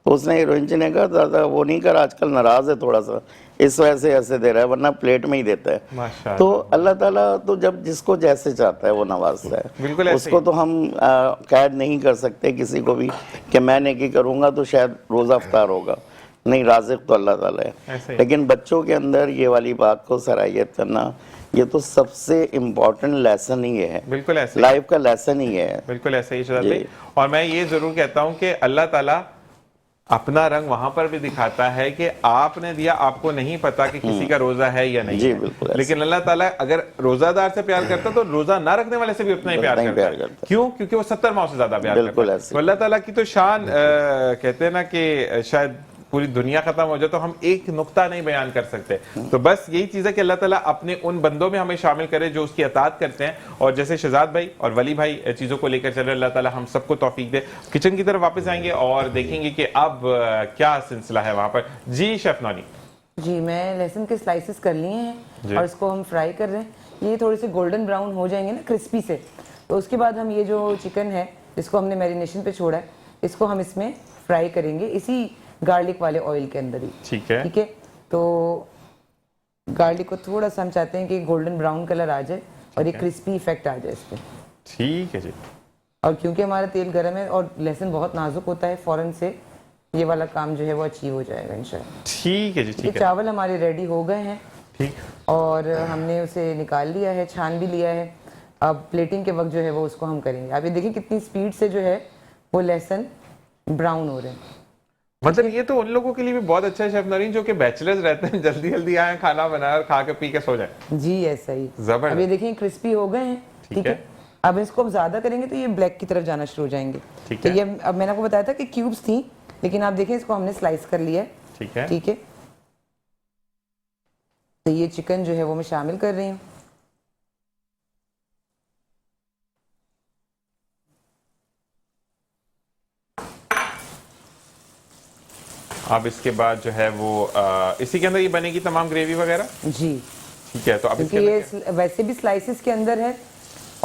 तो उसने हीरोइन जी ने कहा दादा वो नहीं कर, आजकल नाराज़ है थोड़ा सा, इस वजह से ऐसे दे रहा है, वरना प्लेट में ही देता है। तो अल्लाह ताला तो जब जिसको जैसे चाहता है वो नवाजता है, उसको तो हम कैद नहीं कर सकते किसी को भी कि मैं नेकी करूँगा तो शायद रोज़ा अफ्तार होगा। नहीं, राज़िक़ तो अल्लाह ताला है। लेकिन बच्चों के अंदर ये वाली बात को सराहियत करना, ये तो सबसे इम्पोर्टेंट लेसन ही है। बिल्कुल ऐसे लाइफ का लेसन ही है। बिल्कुल ऐसे ही शहजाद भाई। और मैं ये जरूर कहता हूँ कि अल्लाह ताला अपना रंग वहां पर भी दिखाता है कि आपने दिया, आपको नहीं पता कि किसी का रोजा है या नहीं है। लेकिन अल्लाह ताला अगर रोजादार से प्यार करता तो रोजा ना रखने वाले से भी उतना ही प्यार करता है। क्यों? क्योंकि वो 70 माह से ज्यादा प्यार करता है। तो अल्लाह ताला की तो शान कहते हैं ना कि शायद पूरी दुनिया खत्म हो जाए तो हम एक नुक्ता नहीं बयान कर सकते। तो बस यही चीज है कि अल्लाह ताला अपने उन बंदों में हमें शामिल करे जो उसकी अताअत करते हैं। और जैसे शहजाद भाई और वली भाई चीजों को लेकर चल रहे, अल्लाह ताला हम सबको तौफीक दे। किचन की तरफ वापस आएंगे और देखेंगे कि अब क्या सिलसिला है वहां पर। जी शेफ नौनी जी, मैं लहसुन के स्लाइसेस कर लिए हैं और इसको हम फ्राई कर रहे हैं। ये थोड़े से गोल्डन ब्राउन हो जाएंगे ना क्रिस्पी से, तो उसके बाद हम ये जो चिकन है जिसको हमने मैरिनेशन पे छोड़ा है, इसको हम इसमें फ्राई करेंगे इसी गार्लिक वाले ऑयल के अंदर ही। ठीक है, ठीक है। तो गार्लिक को थोड़ा सा हम चाहते हैं कि गोल्डन ब्राउन कलर आ जाए और एक क्रिस्पी इफेक्ट आ जाए इस पर। ठीक है जी। और क्योंकि हमारा तेल गर्म है और लहसुन बहुत नाजुक होता है, फौरन से ये वाला काम जो है वो अचीव हो जाएगा इंशाल्लाह। ठीक है जी, ठीक है। चावल हमारे रेडी हो गए हैं, ठीक, और हमने उसे निकाल लिया है, छान भी लिया है। अब प्लेटिंग के वक्त जो है वो उसको हम करेंगे। आप ये देखिए कितनी स्पीड से जो है वो लहसुन ब्राउन हो रहे हैं। मतलब ये तो उन लोगों के लिए भी बहुत अच्छा है शेफ नरीन जो कि बैचलर्स रहते हैं, जल्दी जल्दी आए खाना बनाए और खा के पी के सो जाए। जी ऐसा ही। जबरदस्त। अब ये देखिए क्रिस्पी हो गए हैं, ठीक है। अब इसको हम ज्यादा करेंगे तो ये ब्लैक की तरफ जाना शुरू हो जाएंगे। तो ये अब मैंने आपको बताया था कि क्यूब्स थी, लेकिन आप देखें इसको हमने स्लाइस कर लिया है। ठीक है, ठीक है। तो ये चिकन जो है वो मैं शामिल कर रही हूँ। अब इसके बाद जो है वो इसी के अंदर ये बनेगी तमाम ग्रेवी वगैरह। जी ठीक है। तो अब क्योंकि ये वैसे भी स्लाइसेस के अंदर है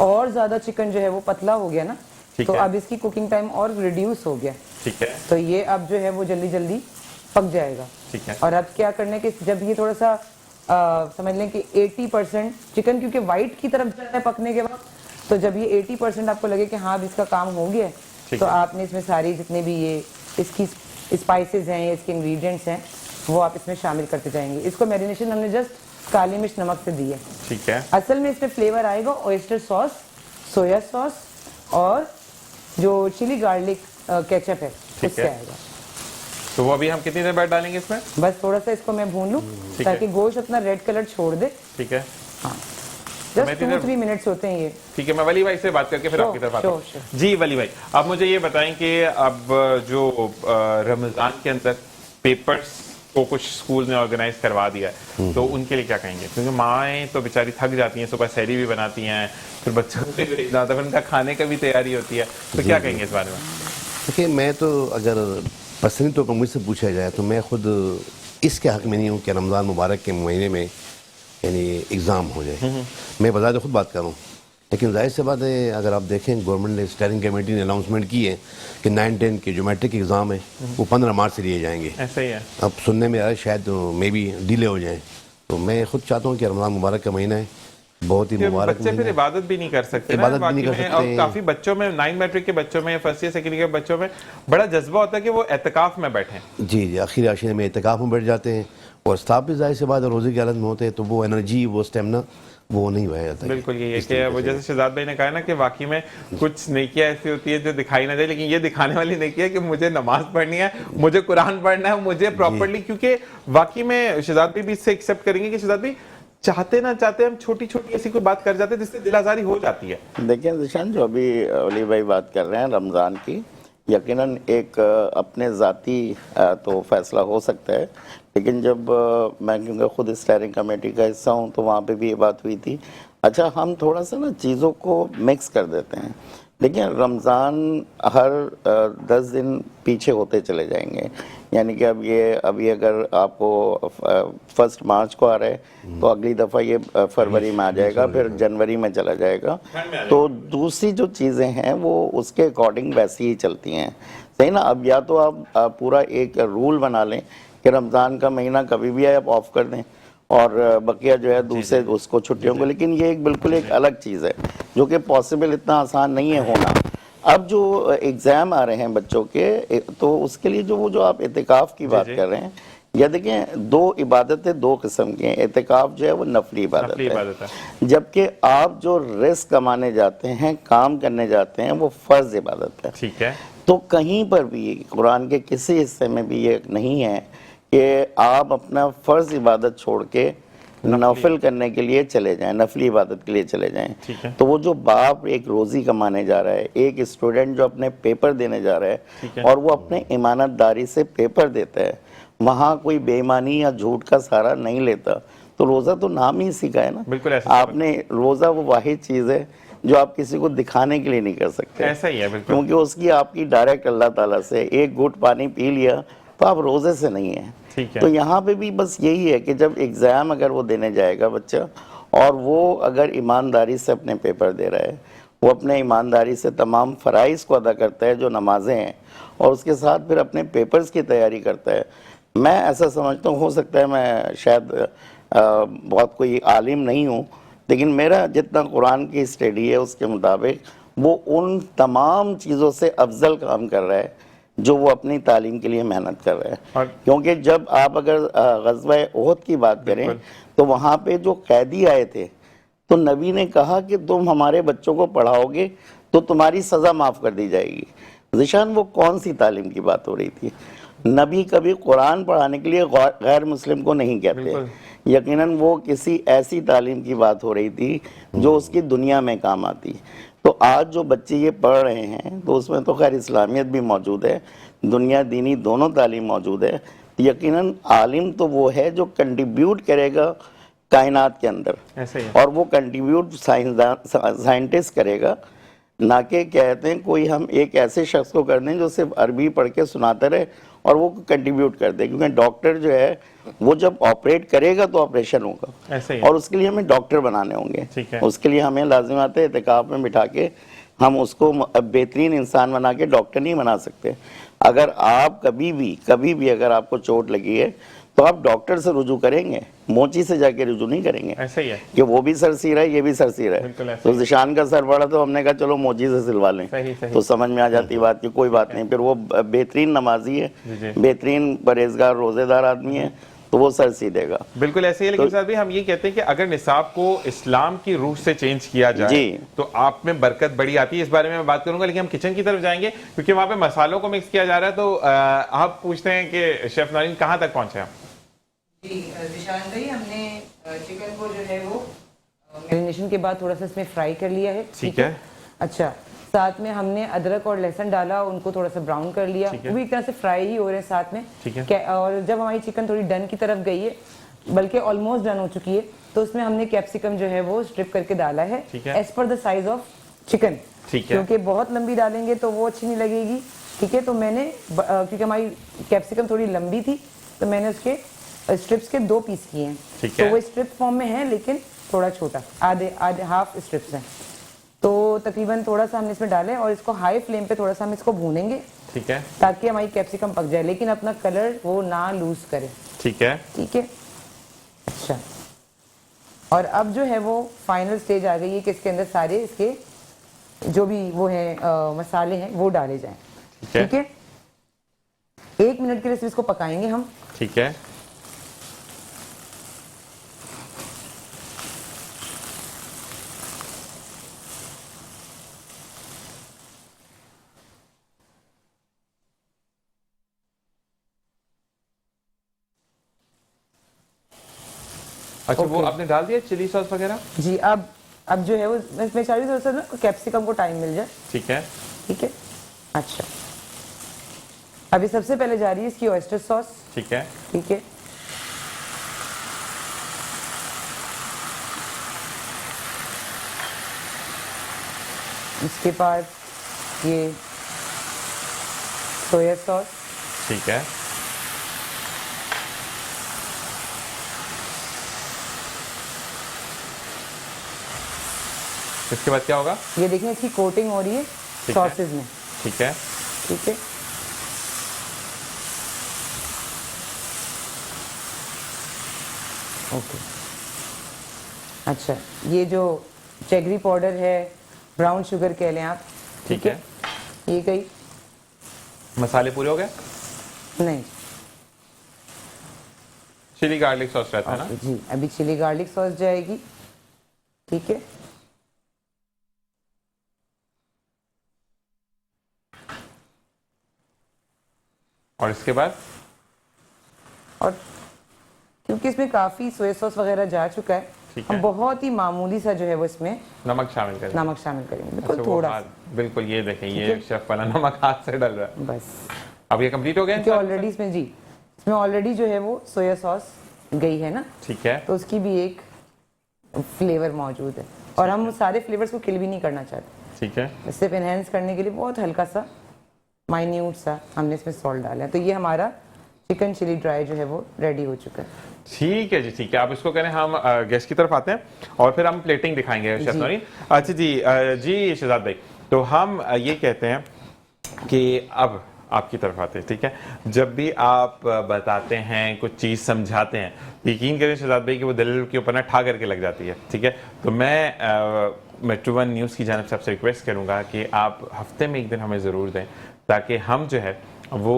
और ज्यादा चिकन जो है वो पतला हो गया ना, तो अब इसकी कुकिंग टाइम और रिड्यूस हो गया। ठीक है। तो ये अब जो है वो जल्दी जल्दी पक जाएगा। ठीक है। और अब क्या करना है कि जब ये थोड़ा सा समझ लें कि 80% चिकन क्योंकि वाइट की तरफ जाता है पकने के बाद, तो जब ये 80% आपको लगे कि हाँ अब इसका काम हो गया है, तो आपने इसमें सारी जितने भी ये इसकी स्पाइसेस हैं, इसके इंग्रेडिएंट्स हैं, वो आप इसमें शामिल करते जाएंगे। इसको मैरिनेशन हमने जस्ट काली मिर्च नमक से दी है। ठीक है। असल में इसमें फ्लेवर आएगा ऑयस्टर सॉस, सोया सॉस और जो चिली गार्लिक केचप है उससे आएगा। तो वो अभी हम कितनी देर बाद डालेंगे इसमें? बस थोड़ा सा इसको मैं भून लूं ताकि गोश्त अपना रेड कलर छोड़ दे। ठीक है। हाँ, जस्ट 2-3 मिनट्स होते हैं ये। ठीक है, मैं वली भाई से बात करके फिर आपकी तरफ आता हूँ। जी वली भाई, आप मुझे ये बताएं कि अब जो रमजान के अंदर पेपर्स को कुछ स्कूल ने ऑर्गेनाइज करवा दिया है, तो उनके लिए क्या कहेंगे? क्योंकि माएँ तो बेचारी थक जाती हैं, सुबह सहरी भी बनाती हैं, फिर बच्चों को भी भेजना होता है, फिर उनका खाने का भी तैयारी होती है, तो क्या कहेंगे इस बारे में? देखिए, मैं तो अगर पर्सनली तो मुझसे पूछा जाए तो मैं खुद इसके हक में नहीं हूँ कि रमज़ान मुबारक के महीने में यानी एग्ज़ाम हो जाए। मैं बजाय खुद बात कर रहा हूँ, लेकिन जाहिर सी बात है, अगर आप देखें गवर्नमेंट ने स्टेयरिंग कमेटी ने अनाउंसमेंट की है कि 9-10 के जो मैट्रिक एग्ज़ाम है वो 15 मार्च से लिए जाएंगे। ऐसा ही है। अब सुनने में आ रहा है शायद मे बी डिले हो जाए, तो मैं खुद चाहता हूँ कि रमज़ान मुबारक का महीना है, बहुत ही मुबारक। बच्चे फिर इबादत भी नहीं कर सकते, इबादत भी नहीं कर सकते। और काफी बच्चों में 9 मैट्रिक के बच्चों में, फर्स्ट ईयर सेकंड ईयर के बच्चों में बड़ा जज्बा होता है कि वो एतकाफ में बैठे। जी जी, आखिरी आशरे में एतकाफ में बैठ जाते हैं और स्टाफ भी जाहिर सी बात है रोज़े की हालत में होते हैं, तो वो एनर्जी, वो स्टेमिना वो नहीं बह जाता। बिल्कुल यही है कि वो जैसे शहजाद भाई ने कहा ना कि वाकई में कुछ नेकियां ऐसी होती है जो दिखाई ना जाए, लेकिन ये दिखाने वाली नेकियां कि मुझे नमाज पढ़नी है, मुझे कुरान पढ़ना है, मुझे प्रॉपर्ली, क्योंकि वाकई में शहजाद भाई भी इससे एक्सेप्ट करेंगे कि शहजाद भाई चाहते ना चाहते हम छोटी छोटी ऐसी कोई बात कर जाते हैं जिससे दिल आजारी हो जाती है। देखिए जिशान, जो अभी अली भाई बात कर रहे हैं रमज़ान की, यकीनन एक अपने ज़ाती तो फैसला हो सकता है, लेकिन जब मैं क्योंकि खुद स्टेयरिंग कमेटी का हिस्सा हूँ तो वहाँ पे भी ये बात हुई थी। अच्छा, हम थोड़ा सा ना चीज़ों को मिक्स कर देते हैं। देखिए, रमज़ान हर 10 दिन पीछे होते चले जाएंगे, यानी कि अभी अगर आपको 1 मार्च को आ रहा है तो अगली दफ़ा ये फरवरी में आ जाएगा, फिर जनवरी में चला जाएगा। तो दूसरी जो चीज़ें हैं वो उसके अकॉर्डिंग वैसी ही चलती हैं, सही ना। अब या तो आप पूरा एक रूल बना लें कि रमज़ान का महीना कभी भी आए आप ऑफ कर दें और बकिया जो है दूसरे उसको छुट्टियों को, लेकिन ये बिल्कुल एक अलग चीज़ है जो कि पॉसिबल इतना आसान नहीं है होना। अब जो एग्ज़ाम आ रहे हैं बच्चों के, तो उसके लिए जो आप एतिकाफ़ की बात कर रहे हैं, या देखें 2 इबादतें 2 किस्म की हैं। एतिकाफ़ जो है वो नफली इबादत है, जबकि आप जो रिस्क कमाने जाते हैं, काम करने जाते हैं, वो फ़र्ज़ इबादत है। ठीक है। तो कहीं पर भी कुरान के किसी हिस्से में भी ये नहीं है कि आप अपना फ़र्ज़ इबादत छोड़ के नफल करने के लिए चले जाएं, नफली इबादत के लिए चले जाएं। तो वो जो बाप एक रोज़ी कमाने जा रहा है, एक स्टूडेंट जो अपने पेपर देने जा रहा है और वो अपने ईमानतदारी से पेपर देता है, वहाँ कोई बेईमानी या झूठ का सहारा नहीं लेता, तो रोज़ा तो नाम ही इसी का है ना। बिल्कुल ऐसा आपने रोज़ा वो वाहिद चीज़ है जो आप किसी को दिखाने के लिए नहीं कर सकते। ऐसा ही है बिल्कुल, क्योंकि उसकी आपकी डायरेक्ट अल्लाह ताला से एक घूंट पानी पी लिया तो आप रोज़े से नहीं है। तो यहाँ पे भी बस यही है कि जब एग्ज़ाम अगर वो देने जाएगा बच्चा और वो अगर ईमानदारी से अपने पेपर दे रहा है, वो अपने ईमानदारी से तमाम फ़राइज़ को अदा करता है जो नमाज़ें हैं, और उसके साथ फिर अपने पेपर्स की तैयारी करता है, मैं ऐसा समझता हूँ, हो सकता है मैं शायद बहुत कोई आलिम नहीं हूँ, लेकिन मेरा जितना कुरान की स्टडी है उसके मुताबिक वो उन तमाम चीज़ों से अफजल काम कर रहा है जो वो अपनी तालीम के लिए मेहनत कर रहे हैं। क्योंकि जब आप अगर ग़ज़वा उहद की बात करें तो वहाँ पे जो कैदी आए थे तो नबी ने कहा कि तुम हमारे बच्चों को पढ़ाओगे तो तुम्हारी सज़ा माफ़ कर दी जाएगी। ज़िशान, वो कौन सी तालीम की बात हो रही थी? नबी कभी कुरान पढ़ाने के लिए गैर मुस्लिम को नहीं कहते, यकीनन वो किसी ऐसी तालीम की बात हो रही थी जो उसकी दुनिया में काम आती। तो आज जो बच्चे ये पढ़ रहे हैं तो उसमें तो खैर इस्लामियत भी मौजूद है, दुनिया दीनी दोनों तालीम मौजूद है। यकीनन आलिम तो वो है जो कंट्रीब्यूट करेगा कायनात के अंदर, और वो कंट्रीब्यूट साइंटिस्ट करेगा, ना कि कहते हैं कोई हम एक ऐसे शख्स को कर दें जो सिर्फ अरबी पढ़ के सुनाते रहे और वो कंट्रीब्यूट कर दे। क्योंकि डॉक्टर जो है वो जब ऑपरेट करेगा तो ऑपरेशन होगा, और उसके लिए हमें डॉक्टर बनाने होंगे, उसके लिए हमें लाजिमात है इत्तिकाफ में बिठा के हम उसको बेहतरीन इंसान बना के डॉक्टर नहीं बना सकते। अगर आप कभी भी अगर आपको चोट लगी है तो आप डॉक्टर से रुजू करेंगे, मोची से जाके रुजू नहीं करेंगे। ऐसा ही है कि वो भी सर सी रहा है, ये भी सर सी रहा है, तो ज़िशान का सर बड़ा तो हमने कहा चलो मोची से सिलवा लें, तो समझ में आ जाती बात कि कोई बात नहीं। फिर वो बेहतरीन नमाजी है, बेहतरीन परहेजगार रोजेदार आदमी है, तो वो सर सी देगा। बिल्कुल ऐसे ही। लेकिन साहब भी हम ये कहते हैं कि अगर निसाब को इस्लाम की रूह से चेंज किया जाए तो आप में बरकत बड़ी आती है। इस बारे में मैं बात करूंगा, लेकिन हम किचन की तरफ जाएंगे क्योंकि वहां पे मसालों को मिक्स किया जा रहा है। तो आप पूछते हैं कि शेफ नौरीन कहाँ तक पहुंचे हम? जी जिशान भाई, हमने चिकन को जो है वो मैरिनेशन के बाद थोड़ा सा इसमें फ्राई कर लिया है। ठीक है। अच्छा, साथ में हमने अदरक और लहसुन डाला, उनको थोड़ा सा ब्राउन कर लिया, वो भी एक तरह से फ्राई ही हो रहे हैं साथ में। ठीक है। और जब हमारी चिकन थोड़ी डन की तरफ गई है, बल्कि ऑलमोस्ट डन हो चुकी है, तो उसमें हमने कैप्सिकम जो है वो स्ट्रिप करके डाला है as per the size of chicken. ठीक है। क्योंकि बहुत लंबी डालेंगे तो वो अच्छी नहीं लगेगी। ठीक है, तो मैंने क्योंकि हमारी कैप्सिकम थोड़ी लंबी थी तो मैंने उसके स्ट्रिप्स के 2 पीस किए हैं। तो वो स्ट्रिप फॉर्म में है लेकिन थोड़ा छोटा, आधे हाफ स्ट्रिप्स हैं। तो तकरीबन थोड़ा सा हमने इसमें डाले और इसको हाई फ्लेम पे थोड़ा सा हम इसको भूनेंगे। ठीक है। ताकि हमारी कैप्सिकम पक जाए, लेकिन अपना कलर वो ना लूज करे। ठीक है। ठीक है। अच्छा, और अब जो है वो फाइनल स्टेज आ गई है कि इसके अंदर सारे इसके जो भी वो है मसाले हैं वो डाले जाएं। ठीक है। 1 मिनट के लिए सिर्फ इसको पकाएंगे हम। ठीक है। अच्छा, वो आपने डाल दिया चिली सॉस वगैरह? जी, अब जो है वो मैं चाह रही थी ना कैप्सिकम को टाइम मिल जाए। ठीक है। ठीक है। अच्छा, अभी सबसे पहले जा रही है इसकी ऑयस्टर सॉस। ठीक है। ठीक है। इसके बाद ये सोया सॉस। ठीक है। इसके बाद क्या होगा? ये देखिए इसकी कोटिंग हो रही है सॉसेज में। ठीक है। ठीक है। ओके। अच्छा, ये जो चेगरी पाउडर है, ब्राउन शुगर कह लें आप। ठीक है। ये गई। मसाले पूरे हो गए? नहीं, चिली गार्लिक सॉस रहता है ना? जी, अभी चिली गार्लिक सॉस जाएगी। ठीक है। और इसके बाद? और क्योंकि इसमें काफी सोया सॉस वगैरह जा चुका है, हम बहुत ही मामूली सा जो है वो इसमें नमक शामिल करेंगे। नमक शामिल करेंगे, बिल्कुल अच्छा, थोड़ा। बिल्कुल, ये देखें, ये शेफ वाला नमक हाथ से डल रहा है। बस अब ये कंप्लीट हो गया ऑलरेडी इसमें। जी, इसमें ऑलरेडी जो है वो सोया सॉस गई है ना। ठीक है। तो उसकी भी एक फ्लेवर मौजूद है और हम सारे फ्लेवर्स को किल भी नहीं करना चाहते। ठीक है। सिर्फ एनहेंस करने के लिए बहुत हल्का सा माइन्यूट सा हमने इसमें सॉल्ट डाला है। तो ये हमारा चिकन चिली ड्राई जो है वो रेडी हो चुका है। ठीक है जी, ठीक है। आप इसको करें, हम गेस्ट की तरफ आते हैं और फिर हम प्लेटिंग दिखाएंगे शेफ नौरीन। अच्छा जी, जी शहजाद भाई, तो हम ये कहते हैं कि अब आपकी तरफ आते हैं। ठीक है, जब भी आप बताते हैं, कुछ चीज़ समझाते हैं, यकीन करें शहजाद भाई कि वो दिल के ऊपर ना ठा करके लग जाती है। ठीक है, तो मैं मेट्रो 1 न्यूज़ की जानिब से आपसे रिक्वेस्ट करूँगा कि आप हफ्ते में 1 दिन हमें ज़रूर दें, ताकि हम जो है वो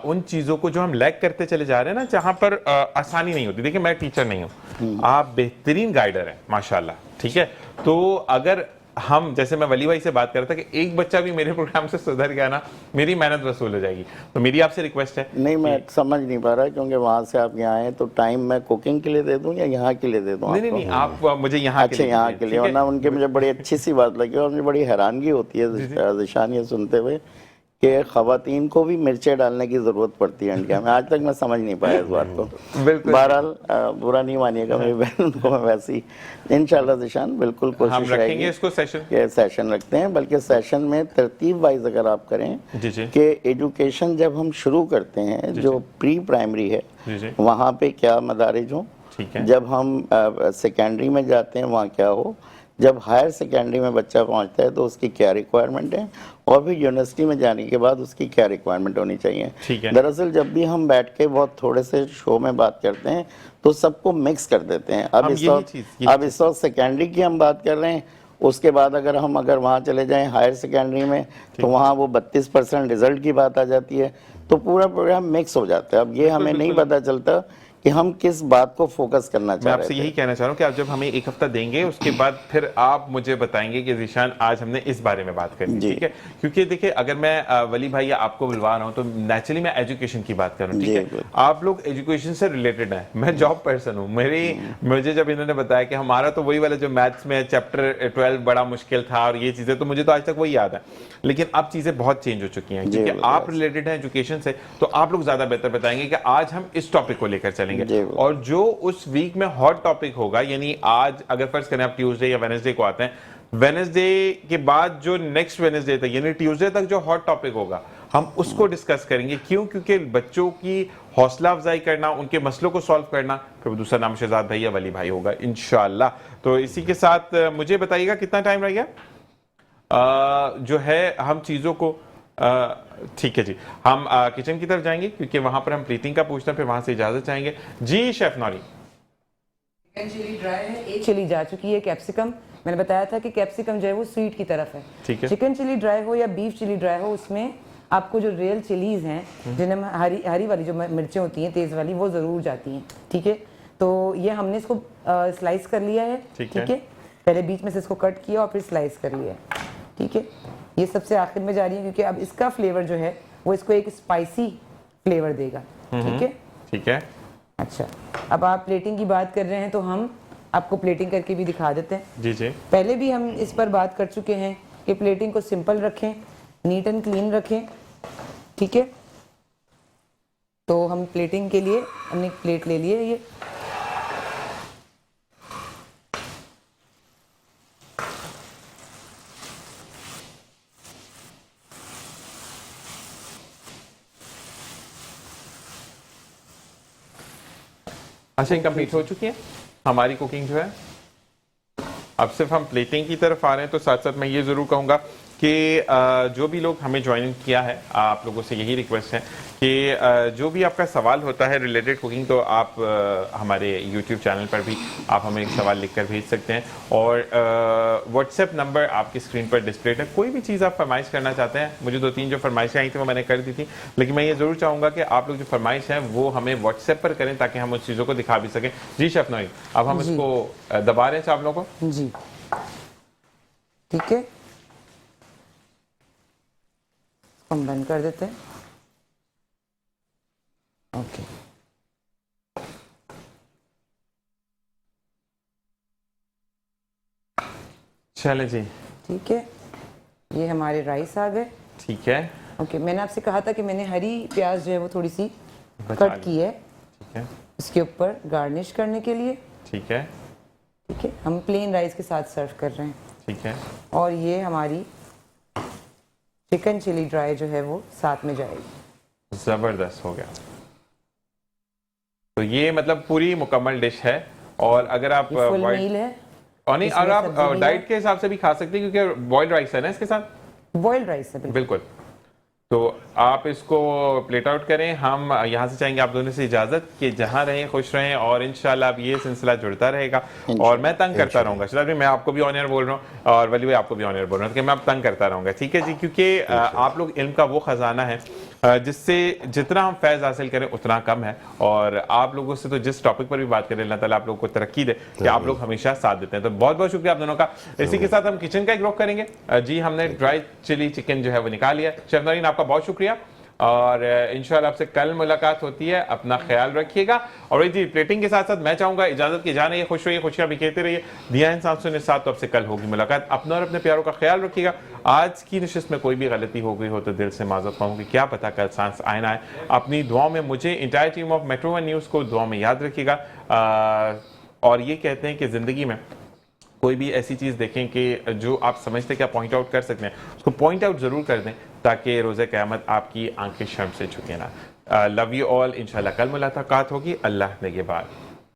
उन चीज़ों को जो हम लैग करते चले जा रहे हैं ना, जहाँ पर आसानी नहीं होती। देखिए, मैं टीचर नहीं हूँ, आप बेहतरीन गाइडर हैं माशाल्लाह। ठीक है, तो अगर हम, जैसे मैं वली भाई से बात कर रहा था कि एक बच्चा भी मेरे प्रोग्राम से सुधर गया ना, मेरी मेहनत वसूल हो जाएगी। तो मेरी आपसे रिक्वेस्ट है। नहीं, मैं समझ नहीं पा रहा, क्योंकि वहाँ से आप यहाँ आए तो टाइम मैं कुकिंग के लिए दे दूँ या यहाँ के लिए दे दूँ? नहीं, आप मुझे यहाँ अच्छा, यहाँ के लिए। वरना उनके मुझे बड़ी अच्छी सी बात लगी और मुझे बड़ी हैरानगी होती है ज़िशान ये सुनते हुए कि ख़वातीन को भी मिर्चें डालने की ज़रूरत पड़ती है इंडिया में। आज तक मैं समझ नहीं पाया इस बात को। बहरहाल बुरा नहीं मानिएगा, मेरी बहन को मैं वैसे ही इंशाल्लाह ज़िशान बिल्कुल कोशिश रहेगी इसको सेशन रखते हैं। बल्कि सेशन में तरतीब वाइज अगर आप करें कि एजुकेशन जब हम शुरू करते हैं, जो प्री प्राइमरी है वहाँ पे क्या मदारिज हों, जब हम सेकेंडरी में जाते हैं वहाँ क्या हो, जब हायर सेकेंडरी में बच्चा पहुंचता है तो उसकी क्या रिक्वायरमेंट है, और फिर यूनिवर्सिटी में जाने के बाद उसकी क्या रिक्वायरमेंट होनी चाहिए। दरअसल जब भी हम बैठ के बहुत थोड़े से शो में बात करते हैं तो सबको मिक्स कर देते हैं। अब इस वक्त सेकेंडरी की हम बात कर रहे हैं, उसके बाद अगर वहाँ चले जाएं हायर सेकेंडरी में तो वहाँ वो 32% रिजल्ट की बात आ जाती है, तो पूरा प्रोग्राम मिक्स हो जाता है। अब ये हमें नहीं पता चलता कि हम किस बात को फोकस करना मैं चाह आपसे रहे थे। यही कहना चाह रहा हूँ कि आप जब हमें एक हफ्ता देंगे उसके बाद फिर आप मुझे बताएंगे कि ज़ीशान आज हमने इस बारे में बात करनी, जी। ठीक है? क्योंकि देखिए अगर मैं वली भाई या आपको बुलवा रहा हूँ तो नेचुरली मैं एजुकेशन की बात करूँ, ठीक जी, है? बिल्कुल। आप लोग एजुकेशन से रिलेटेड हैं, मैं जॉब पर्सन हूँ। मुझे जब इन्होंने बताया कि हमारा तो वही वाला जो मैथ्स में चैप्टर 12 बड़ा मुश्किल था और ये चीज़ें, तो मुझे तो आज तक वही याद है। लेकिन अब चीज़ें बहुत चेंज हो चुकी हैं जी, क्योंकि बिल्कुल। आप रिलेटेड हैं एजुकेशन से, तो आप लोग ज़्यादा बेहतर बताएंगे कि आज हम इस टॉपिक को लेकर चलेंगे। जी, बिल्कुल। और जो उस वीक में हॉट टॉपिक होगा, यानी आज अगर फर्ज करें आप ट्यूसडे या वेडनेसडे को आते हैं, वेडनेसडे के बाद जो नेक्स्ट वेडनेसडे तक यानी ट्यूसडे तक जो हॉट टॉपिक होगा हम उसको डिस्कस करेंगे। क्यों? क्योंकि बच्चों की हौसला अफजाई करना, उनके मसलों को सॉल्व करना, फिर दूसरा नाम शहजाद भाई या वली भाई होगा इंशाल्लाह। तो इसी के साथ मुझे बताइएगा कितना टाइम रह गया जो है हम चीज़ों को ठीक है जी, हम किचन की तरफ जाएंगे क्योंकि वहां पर हम प्लेटिंग का पूछते हैं, फिर वहां से इजाजत चाहेंगे जी। शेफ नौरी, चिली ड्राई है, एक चिली जा चुकी है, कैप्सिकम मैंने बताया था कि कैप्सिकम जो है वो स्वीट की तरफ है। ठीक है। चिकन चिली ड्राई हो या बीफ चिली ड्राई हो, उसमें आपको जो रियल चिलीज हैं जिन्हें हम हरी वाली जो मिर्चें होती हैं तेज वाली, वो ज़रूर जाती हैं, ठीक है? तो ये हमने इसको स्लाइस कर लिया है, ठीक ठीक है। है? पहले बीच में से इसको कट किया और फिर स्लाइस कर लिया है, ठीक है? ये सबसे आखिर में जा रही है क्योंकि अब इसका फ्लेवर जो है वो इसको एक स्पाइसी फ्लेवर देगा, ठीक है? ठीक है। अच्छा, अब आप प्लेटिंग की बात कर रहे हैं तो हम आपको प्लेटिंग करके भी दिखा देते हैं। जी जी। पहले भी हम इस पर बात कर चुके हैं कि प्लेटिंग को सिंपल रखें, नीट एंड क्लीन रखें, ठीक है? तो हम प्लेटिंग के लिए हमने एक प्लेट ले ली है ये, अच्छा, कंप्लीट हो चुकी है हमारी कुकिंग जो है। अब सिर्फ हम प्लेटिंग की तरफ आ रहे हैं, तो साथ साथ मैं ये जरूर कहूंगा कि जो भी लोग हमें ज्वाइन किया है, आप लोगों से यही रिक्वेस्ट है कि जो भी आपका सवाल होता है रिलेटेड कुकिंग, तो आप हमारे YouTube चैनल पर भी आप हमें एक सवाल लिखकर भेज सकते हैं। और व्हाट्सएप नंबर आपकी स्क्रीन पर डिस्प्ले है। कोई भी चीज़ आप फरमाइश करना चाहते हैं, मुझे 2-3 जो फरमाइशें आई थी वो मैंने कर दी थी, लेकिन मैं ये ज़रूर चाहूँगा कि आप लोग जो फरमाइश है वो हमें व्हाट्सएप पर करें ताकि हम उस चीज़ों को दिखा भी सकें। जी शेफ नौरी, अब हम जी। इसको दबा रहे हैं आप लोगों को। जी, ठीक है? हम बंद कर देते हैं। ओके, चले जी, ठीक है, ये हमारे राइस आ गए। ठीक है। ओके, मैंने आपसे कहा था कि मैंने हरी प्याज जो है वो थोड़ी सी बचा कट की है ठीक है। इसके ऊपर गार्निश करने के लिए, ठीक है। ठीक है? हम प्लेन राइस के साथ सर्व कर रहे हैं। ठीक है। और ये हमारी चिकन चिली ड्राई जो है वो साथ में जाएगी। जबरदस्त हो गया। तो ये मतलब पूरी मुकम्मल डिश है। और अगर आप ये फुल white- मील है, और नहीं, और इसमें आप सब्जी भी डाइट है। के हिसाब से भी खा सकते हैं क्योंकि बॉइल्ड राइस है ना इसके साथ। बॉइल्ड राइस है बिल्कुल। बिल्कुल। तो आप इसको प्लेट आउट करें। हम यहाँ से चाहेंगे आप दोनों से इजाजत कि जहाँ रहें खुश रहें, और इंशाल्लाह अब ये सिलसिला जुड़ता रहेगा। और मैं तंग करता रहूंगा शहजाद भाई, मैं आपको भी ऑनर बोल रहा हूँ और वली भाई आपको भी ऑनर बोल रहा हूँ कि मैं अब तंग करता रहूंगा, ठीक है जी? क्योंकि आप लोग इल्म का वो खजाना है जिससे जितना हम फैज़ हासिल करें उतना कम है। और आप लोगों से तो जिस टॉपिक पर भी बात करें, अल्लाह ताला आप लोगों को तरक्की दे कि आप लोग हमेशा साथ देते हैं। तो बहुत बहुत शुक्रिया आप दोनों का। इसी के साथ हम किचन का एक रुख करेंगे जी। हमने ड्राई चिली चिकन जो है वो निकाल लिया। शेफ नौरीन आपका बहुत शुक्रिया, और इंशाल्लाह आपसे कल मुलाकात होती है। अपना ख्याल रखिएगा। और जी प्लेटिंग के साथ साथ मैं चाहूंगा इजाजत की जाने, खुश रहिए, खुशियां बिखेरते रहिए। दिया इंसान सुने साथ, तो आपसे कल होगी मुलाकात। अपना और अपने प्यारों का ख्याल रखिएगा। आज की नशिस्त में कोई भी गलती हो गई हो तो दिल से माजरत पाऊंगी, क्या पता कल सांस आना है। अपनी दुआओं में मुझे, entire team of metro one news को दुआ में याद रखिएगा। और ये कहते हैं कि जिंदगी में कोई भी ऐसी चीज़ देखें कि जो आप समझते क्या पॉइंट आउट कर सकते हैं, उसको पॉइंट आउट ज़रूर कर दें ताकि रोज़े क़यामत आपकी आंखें शर्म से झुके ना। Love you all. इंशाल्लाह कल मुलाकात होगी। अल्लाह निगहबान।